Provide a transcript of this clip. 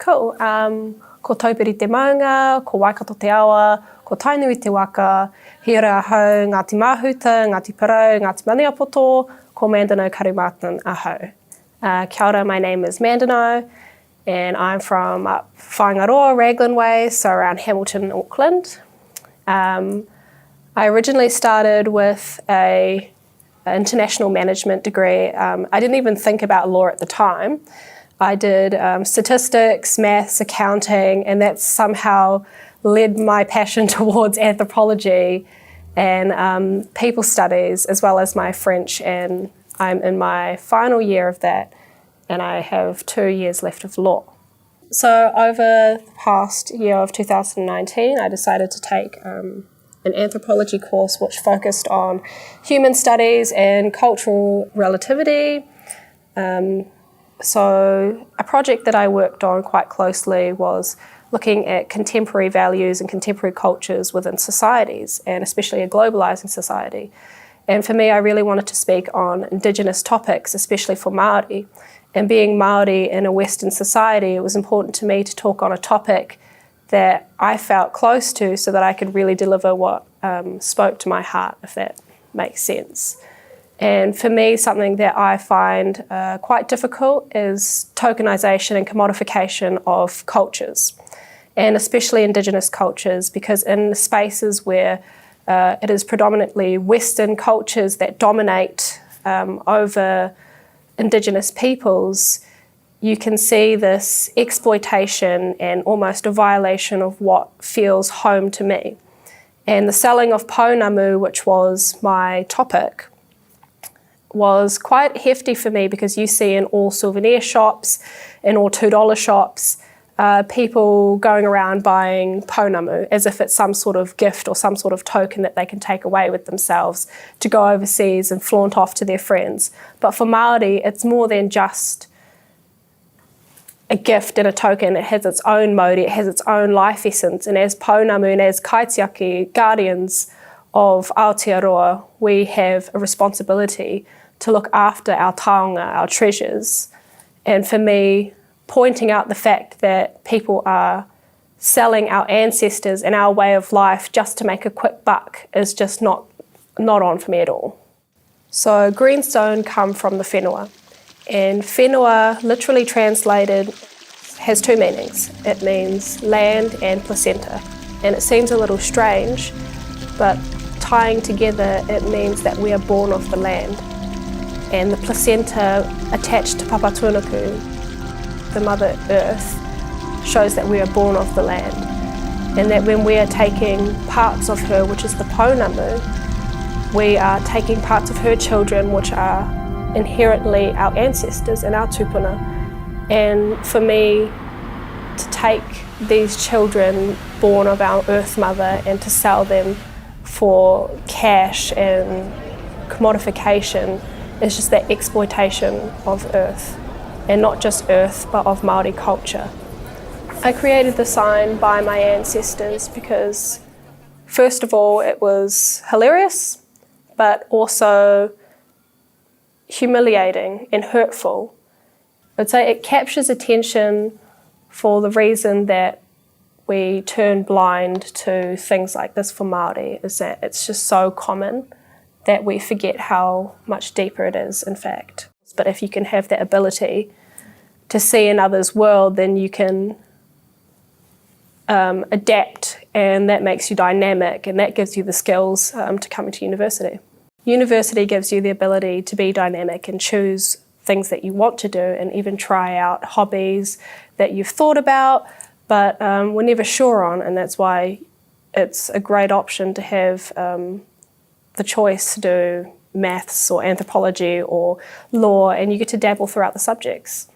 Cool. Ko Taupiri te Maunga, ko Waikato te Awa, ko Tainui te Waka, Hiera Ahau, Ngāti Mahuta, Ngāti Parau, Ngāti Maniapoto, ko Mandano Karimatan Ahau. Kia ora, my name is Mandano, and I'm from up Whangaroa, Raglan Way, so around Hamilton, Auckland. I originally started with an international management degree. I didn't even think about law at the time. I did statistics, maths, accounting, and that somehow led my passion towards anthropology and people studies, as well as my French, and I'm in my final year of that, and I have 2 years left of law. So over the past year of 2019, I decided to take an anthropology course which focused on human studies and cultural relativity. So a project that I worked on quite closely was looking at contemporary values and contemporary cultures within societies, and especially a globalising society. And for me, I really wanted to speak on Indigenous topics, especially for Māori. And being Māori in a Western society, it was important to me to talk on a topic that I felt close to so that I could really deliver what spoke to my heart, if that makes sense. And for me, something that I find quite difficult is tokenisation and commodification of cultures, and especially Indigenous cultures, because in spaces where it is predominantly Western cultures that dominate over Indigenous peoples, you can see this exploitation and almost a violation of what feels home to me. And the selling of pounamu, which was my topic, was quite hefty for me, because you see in all souvenir shops, in all $2 shops, people going around buying pounamu as if it's some sort of gift or some sort of token that they can take away with themselves to go overseas and flaunt off to their friends. But for Māori, it's more than just a gift and a token. It has its own mauri, it has its own life essence, and as pounamu and as kaitiaki, guardians of Aotearoa, we have a responsibility to look after our taonga, our treasures. And for me, pointing out the fact that people are selling our ancestors and our way of life just to make a quick buck is just not on for me at all. So greenstone come from the whenua, and whenua, literally translated, has two meanings. It means land and placenta, and it seems a little strange, but tying together, it means that we are born of the land. And the placenta attached to Papatūānuku, the Mother Earth, shows that we are born of the land. And that when we are taking parts of her, which is the pounamu, we are taking parts of her children, which are inherently our ancestors and our tupuna. And for me, to take these children born of our Earth Mother and to sell them for cash and commodification is just that exploitation of Earth, and not just Earth, but of Māori culture. I created the sign by my ancestors because, first of all, it was hilarious, but also humiliating and hurtful. I'd say it captures attention for the reason that we turn blind to things like this for Māori, is that it's just so common that we forget how much deeper it is, in fact. But if you can have that ability to see another's world, then you can adapt, and that makes you dynamic, and that gives you the skills to come into university. University gives you the ability to be dynamic and choose things that you want to do, and even try out hobbies that you've thought about but were never sure on, and that's why it's a great option to have the choice to do maths or anthropology or law, and you get to dabble throughout the subjects.